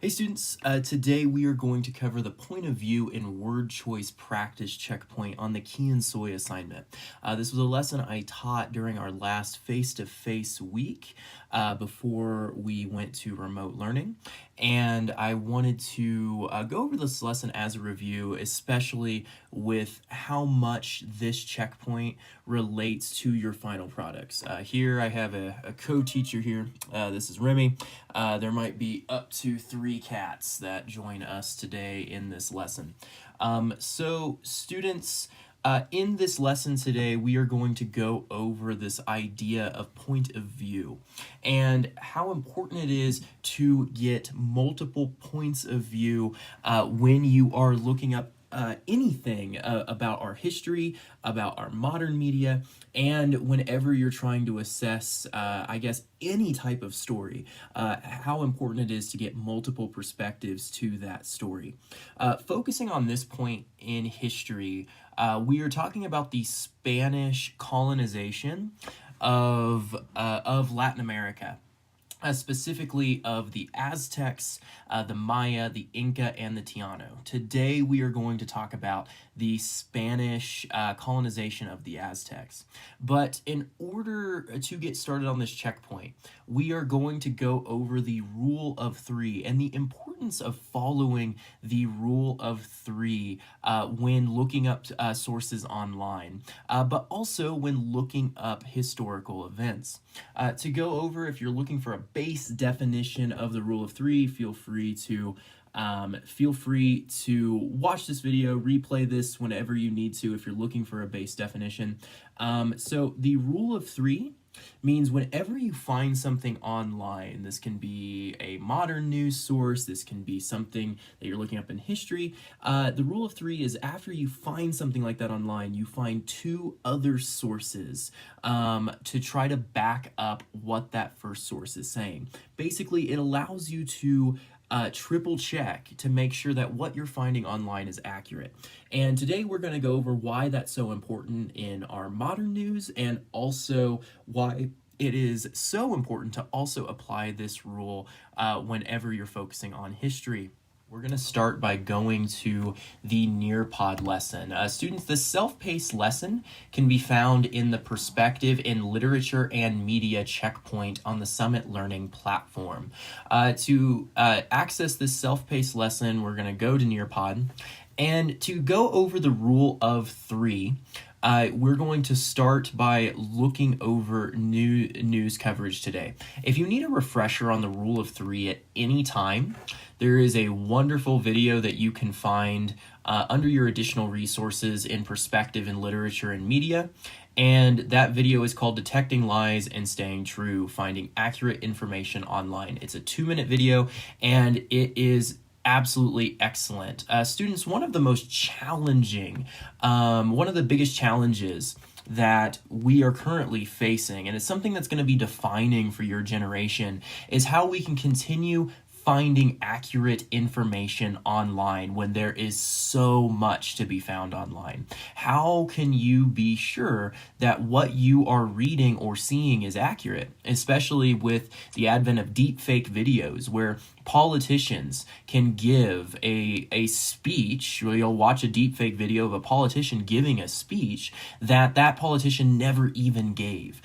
Hey students, today we are going to cover the point of view in word choice practice checkpoint on the Quien assignment. This was a lesson I taught during our last face-to-face week before we went to remote learning. And I wanted to go over this lesson as a review, especially with how much this checkpoint relates to your final products. Here I have a co-teacher here. This is Remy. There might be up to 3 cats that join us today in this lesson. So students, in this lesson today, we are going to go over this idea of point of view and how important it is to get multiple points of view when you are looking up anything about our history, about our modern media, and whenever you're trying to assess, I guess, any type of story, how important it is to get multiple perspectives to that story. Focusing on this point in history, we are talking about the Spanish colonization of Latin America. Specifically of the Aztecs, the Maya, the Inca, and the Tiano. Today we are going to talk about the Spanish colonization of the Aztecs. But in order to get started on this checkpoint, we are going to go over the rule of 3 and the importance of following the rule of 3 when looking up sources online, but also when looking up historical events. To go over, if you're looking for a base definition of the rule of 3, feel free to watch this video, replay this whenever you need to if you're looking for a base definition. So the rule of 3 means whenever you find something online, this can be a modern news source, this can be something that you're looking up in history, the rule of 3 is after you find something like that online, you find 2 other sources to try to back up what that first source is saying. Basically, it allows you to triple check to make sure that what you're finding online is accurate. And today we're going to go over why that's so important in our modern news and also why it is so important to also apply this rule whenever you're focusing on history. We're going to start by going to the Nearpod lesson. Students, this self-paced lesson can be found in the Perspective in Literature and Media checkpoint on the Summit Learning platform. To access this self-paced lesson, we're going to go to Nearpod. And to go over the rule of 3, we're going to start by looking over new news coverage today. If you need a refresher on the rule of 3 at any time, there is a wonderful video that you can find under your additional resources in Perspective in Literature and Media. And that video is called Detecting Lies and Staying True, Finding Accurate Information Online. It's a 2-minute video, and it is absolutely excellent. Students, one of the most challenging, one of the biggest challenges that we are currently facing, and it's something that's going to be defining for your generation, is how we can continue finding accurate information online when there is so much to be found online. How can you be sure that what you are reading or seeing is accurate, especially with the advent of deepfake videos where politicians can give a speech, where you'll watch a deepfake video of a politician giving a speech that politician never even gave.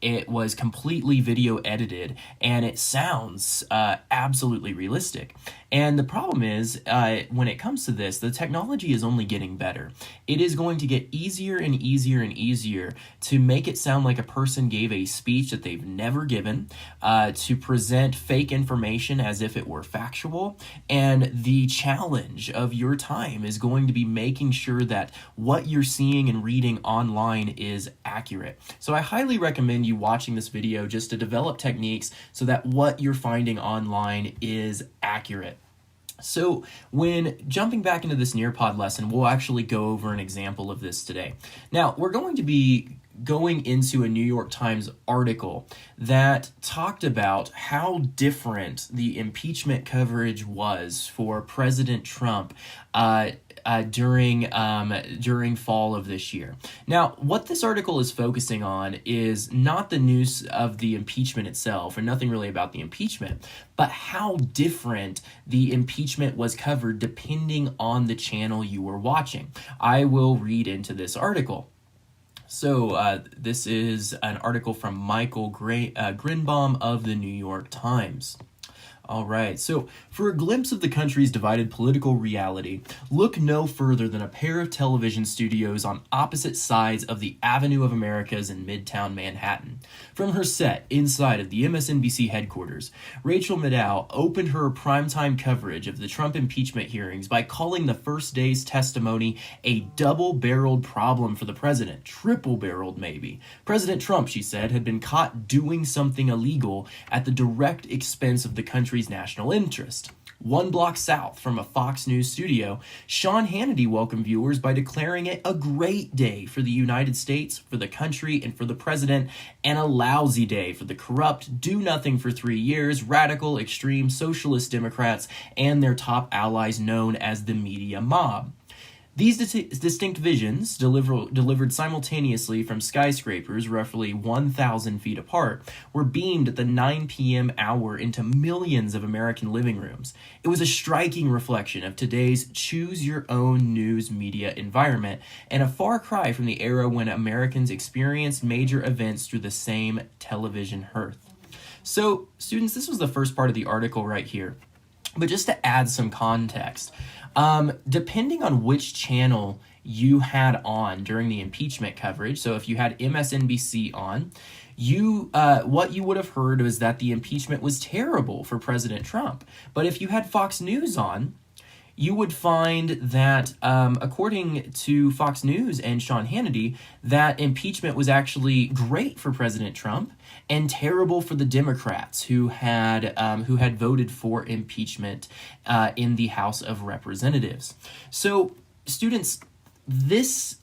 It was completely video edited, and it sounds absolutely realistic. And the problem is, when it comes to this, the technology is only getting better. It is going to get easier and easier and easier to make it sound like a person gave a speech that they've never given, to present fake information as if it were factual. And the challenge of your time is going to be making sure that what you're seeing and reading online is accurate. So I highly recommend you watching this video just to develop techniques so that what you're finding online is accurate. So when jumping back into this Nearpod lesson, we'll actually go over an example of this today. Now, we're going to be going into a New York Times article that talked about how different the impeachment coverage was for President Trump during fall of this year. Now, what this article is focusing on is not the news of the impeachment itself, or nothing really about the impeachment, but how different the impeachment was covered depending on the channel you were watching. I will read into this article. So this is an article from Michael Grinbaum of the New York Times. All right, so for a glimpse of the country's divided political reality, look no further than a pair of television studios on opposite sides of the Avenue of Americas in Midtown Manhattan. From her set inside of the MSNBC headquarters, Rachel Maddow opened her primetime coverage of the Trump impeachment hearings by calling the first day's testimony a double-barreled problem for the president, triple-barreled maybe. President Trump, she said, had been caught doing something illegal at the direct expense of the country's national interest. One block south from a Fox News studio, Sean Hannity welcomed viewers by declaring it a great day for the United States, for the country, and for the president, and a lousy day for the corrupt, do-nothing for 3 years, radical, extreme socialist Democrats and their top allies known as the media mob. These distinct visions, delivered simultaneously from skyscrapers roughly 1,000 feet apart, were beamed at the 9 p.m. hour into millions of American living rooms. It was a striking reflection of today's choose-your-own-news media environment, and a far cry from the era when Americans experienced major events through the same television hearth. So, students, this was the first part of the article right here. But just to add some context, depending on which channel you had on during the impeachment coverage, so if you had MSNBC on, what you would have heard was that the impeachment was terrible for President Trump. But if you had Fox News on, you would find that, according to Fox News and Sean Hannity, that impeachment was actually great for President Trump and terrible for the Democrats who had voted for impeachment in the House of Representatives. So, students, this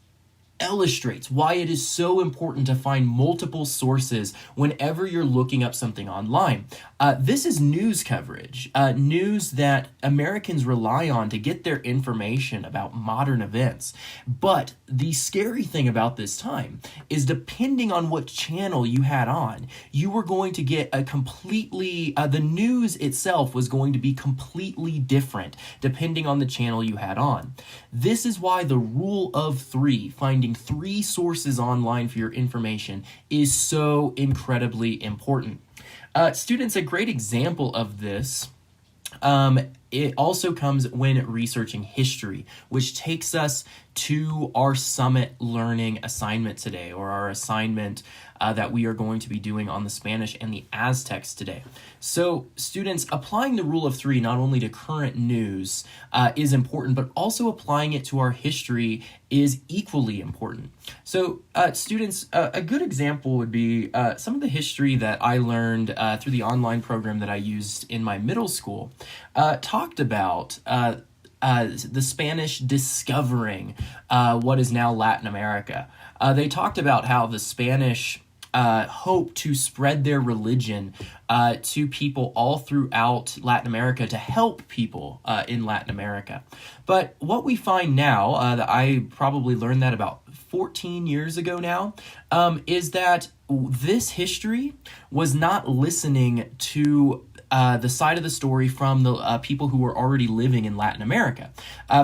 illustrates why it is so important to find multiple sources whenever you're looking up something online. This is news coverage, news that Americans rely on to get their information about modern events. But the scary thing about this time is depending on what channel you had on, you were going to get a completely, the news itself was going to be completely different depending on the channel you had on. This is why the rule of three, finding 3 sources online for your information, is so incredibly important. Students, a great example of this, it also comes when researching history, which takes us to our summit learning assignment today, or our assignment that we are going to be doing on the Spanish and the Aztecs today. So, students, applying the rule of 3 not only to current news is important, but also applying it to our history is equally important. So, students, a good example would be some of the history that I learned through the online program that I used in my middle school, talked about the Spanish discovering what is now Latin America. They talked about how the Spanish hoped to spread their religion to people all throughout Latin America to help people in Latin America. But what we find now, that I probably learned that about 14 years ago now, is that this history was not listening to the side of the story from the people who were already living in Latin America.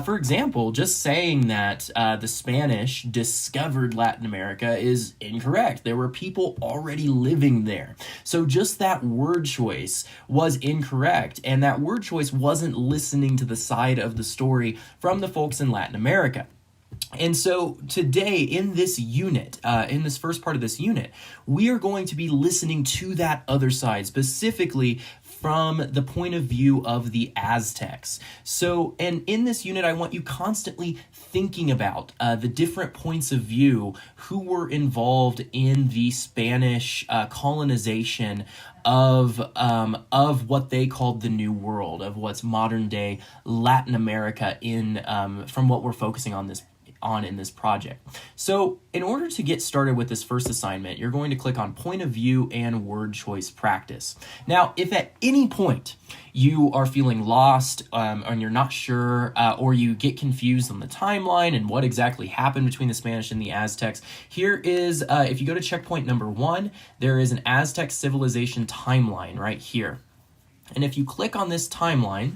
For example, just saying that the Spanish discovered Latin America is incorrect. There were people already living there. So just that word choice was incorrect, and that word choice wasn't listening to the side of the story from the folks in Latin America. And so today in this unit, in this first part of this unit, we are going to be listening to that other side, specifically from the point of view of the Aztecs. So, and in this unit, I want you constantly thinking about the different points of view who were involved in the Spanish colonization of what they called the New World, of what's modern day Latin America in from what we're focusing on on in this project. So in order to get started with this first assignment, you're going to click on point of view and word choice practice. Now, if at any point you are feeling lost and you're not sure, or you get confused on the timeline and what exactly happened between the Spanish and the Aztecs, here is, if you go to checkpoint number 1, there is an Aztec civilization timeline right here. And if you click on this timeline,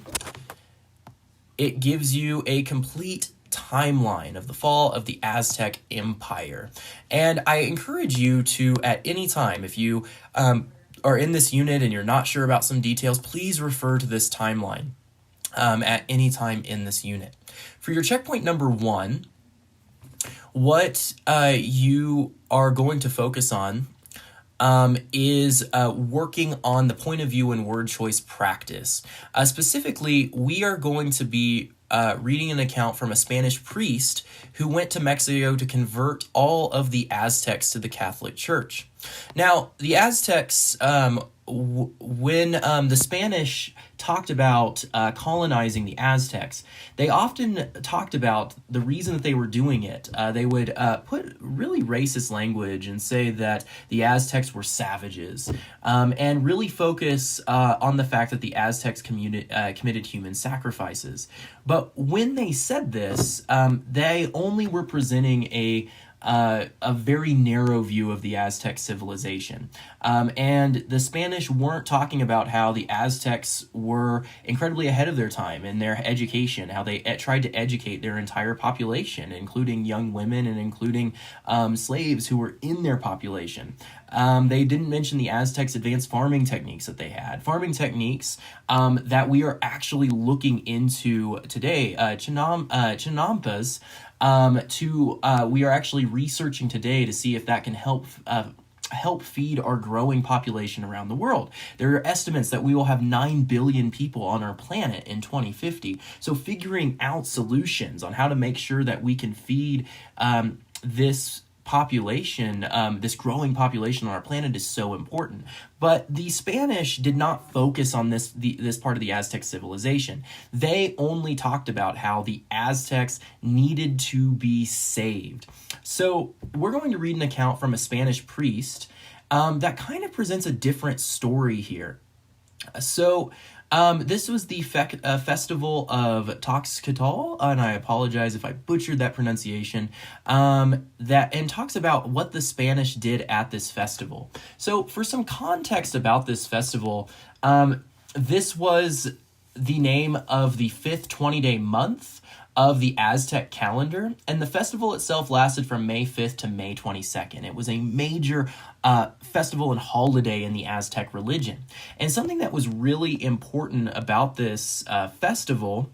it gives you a complete timeline of the fall of the Aztec Empire. And I encourage you to, at any time, if you are in this unit and you're not sure about some details, please refer to this timeline at any time in this unit. For your checkpoint number 1, what you are going to focus on is working on the point of view and word choice practice. Specifically, we are going to be reading an account from a Spanish priest who went to Mexico to convert all of the Aztecs to the Catholic Church. Now, the Aztecs, when the Spanish talked about colonizing the Aztecs, they often talked about the reason that they were doing it. They would put really racist language and say that the Aztecs were savages, and really focus on the fact that the Aztecs committed human sacrifices. But when they said this, they only were presenting a very narrow view of the Aztec civilization. And the Spanish weren't talking about how the Aztecs were incredibly ahead of their time in their education, how they tried to educate their entire population, including young women and including slaves who were in their population. They didn't mention the Aztecs' advanced farming techniques that they had. Farming techniques that we are actually looking into today, chinampas, we are actually researching today to see if that can help feed our growing population around the world. There are estimates that we will have 9 billion people on our planet in 2050. So figuring out solutions on how to make sure that we can feed this population, this growing population on our planet is so important. But the Spanish did not focus on this part of the Aztec civilization. They only talked about how the Aztecs needed to be saved. So we're going to read an account from a Spanish priest that kind of presents a different story here. So this was the festival of Toxcatl, and I apologize if I butchered that pronunciation, and talks about what the Spanish did at this festival. So for some context about this festival, this was the name of the 5th 20-day month of the Aztec calendar, and the festival itself lasted from May 5th to May 22nd. It was a major festival and holiday in the Aztec religion. And something that was really important about this festival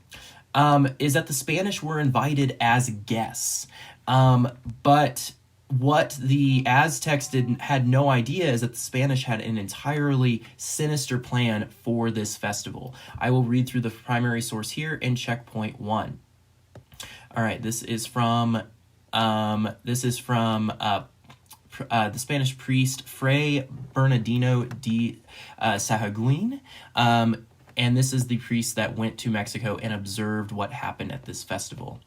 is that the Spanish were invited as guests. But what the Aztecs had no idea is that the Spanish had an entirely sinister plan for this festival. I will read through the primary source here in checkpoint 1. All right, this is from the Spanish priest Fray Bernardino de Sahagún, and this is the priest that went to Mexico and observed what happened at this festival.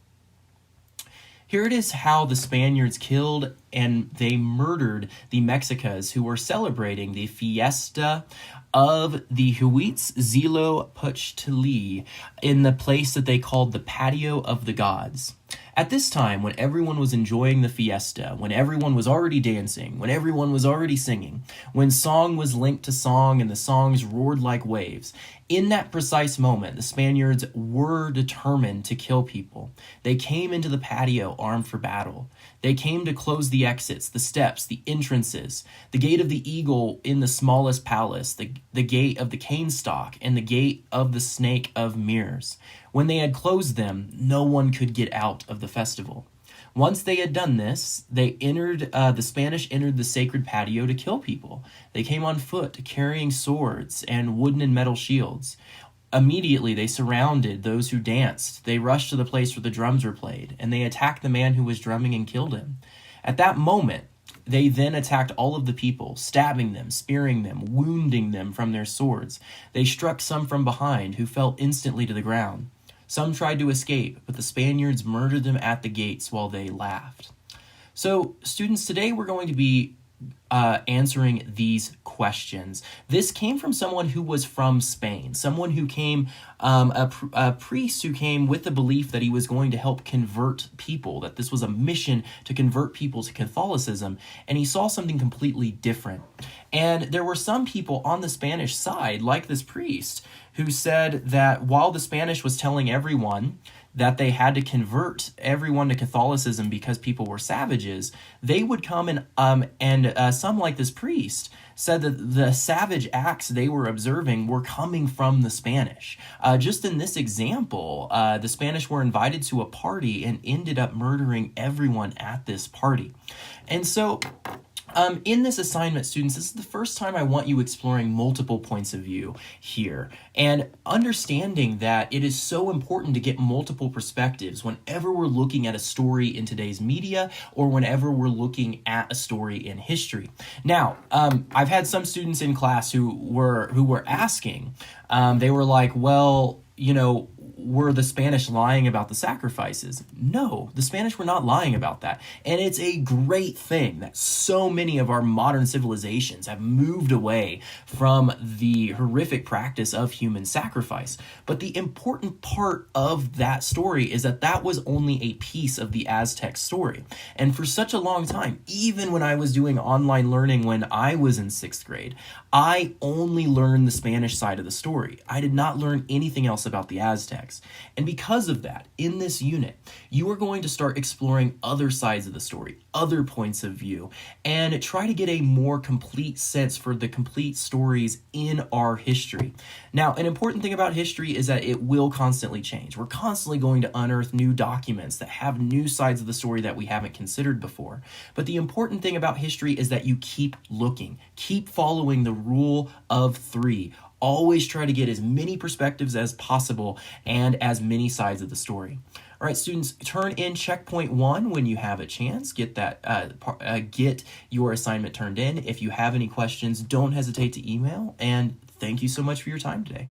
Here it is how the Spaniards killed and they murdered the Mexicas who were celebrating the fiesta of the Huitzzilopochtli in the place that they called the Patio of the Gods. At this time, when everyone was enjoying the fiesta, when everyone was already dancing, when everyone was already singing, when song was linked to song and the songs roared like waves, in that precise moment, the Spaniards were determined to kill people. They came into the patio armed for battle. They came to close the exits, the steps, the entrances, the gate of the eagle in the smallest palace, the gate of the cane stalk, and the gate of the snake of mirrors. When they had closed them, no one could get out of the festival. Once they had done this, the Spanish entered the sacred patio to kill people. They came on foot, carrying swords and wooden and metal shields. Immediately, they surrounded those who danced. They rushed to the place where the drums were played, and they attacked the man who was drumming and killed him. At that moment, they then attacked all of the people, stabbing them, spearing them, wounding them from their swords. They struck some from behind, who fell instantly to the ground. Some tried to escape, but the Spaniards murdered them at the gates while they laughed. So, students, today we're going to be answering these questions. This came from someone who was from Spain, someone who came, a priest who came with the belief that he was going to help convert people, that this was a mission to convert people to Catholicism, and he saw something completely different. And there were some people on the Spanish side, like this priest, who said that while the Spanish was telling everyone that they had to convert everyone to Catholicism because people were savages, they would come and some, like this priest, said that the savage acts they were observing were coming from the Spanish. Just in this example, the Spanish were invited to a party and ended up murdering everyone at this party. And so in this assignment, students, this is the first time I want you exploring multiple points of view here and understanding that it is so important to get multiple perspectives whenever we're looking at a story in today's media or whenever we're looking at a story in history. Now, I've had some students in class who were asking, they were like, well, were the Spanish lying about the sacrifices? No, the Spanish were not lying about that. And it's a great thing that so many of our modern civilizations have moved away from the horrific practice of human sacrifice. But the important part of that story is that that was only a piece of the Aztec story. And for such a long time, even when I was doing online learning when I was in 6th grade, I only learned the Spanish side of the story. I did not learn anything else about the Aztecs. And because of that, in this unit, you are going to start exploring other sides of the story, other points of view, and try to get a more complete sense for the complete stories in our history. Now, an important thing about history is that it will constantly change. We're constantly going to unearth new documents that have new sides of the story that we haven't considered before. But the important thing about history is that you keep looking, keep following the rule of 3. Always try to get as many perspectives as possible and as many sides of the story. All right, students, turn in checkpoint 1 when you have a chance. Get your assignment turned in. If you have any questions, don't hesitate to email. And thank you so much for your time today.